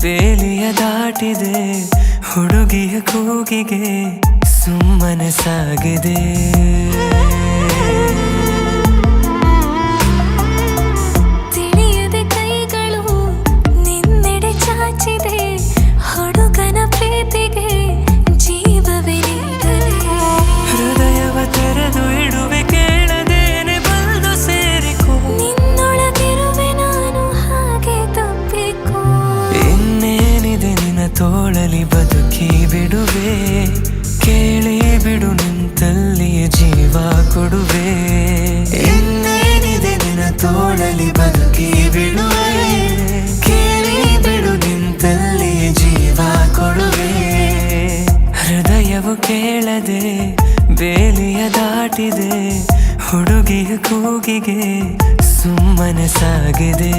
ಬೇಲಿಯ ದಾಟಿದೆ ಹುಡುಗಿಯ ಕೂಗಿಗೆ ಸುಮ್ಮನೆ ಸಾಗಿದೆ. ತಿಳಿಯದೆ ಕೈಗಳು ನಿನ್ನೆಡೆ ಚಾಚಿದೆ ಹುಡುಗನ ಪ್ರೀತಿಗೆ ಜೀವವೇ ನೀಡದೆ. ಹೃದಯವ ತೆರೆದು ಇಡುವೆ ಕೇಳದೇನೆ ಬಂದು ಸೇರಿಕೋ. ನಿನ್ನೊಳಗಿರುವೆ ನಾನು ಹಾಗೆ ತಪ್ಪಿಕೋ. ಇನ್ನೇನಿದೆ ನಿನ್ನ ತೋಳಲಿ ಬದುಕಿ ಬಿಡುವೆ. ಕೇಳಿ ಬಿಡು ನಿಂತಲ್ಲಿಯೇ ಜೀವ ಕೊಡುವೆ. ಇನ್ನೇನಿದೆ ನಿನ್ನ ತೋಳಲಿ ಬದುಕಿ ಬಿಡುವೆ. ಕೇಳಿ ಬಿಡು ನಿಂತಲ್ಲಿಯೇ ಜೀವ ಕೊಡುವೆ. ಹೃದಯವು ಕೇಳದೆ ಬೇಲಿಯ ದಾಟಿದೆ ಹುಡುಗಿಯ ಕೂಗಿಗೆ ಸುಮ್ಮನೆ ಸಾಗಿದೆ.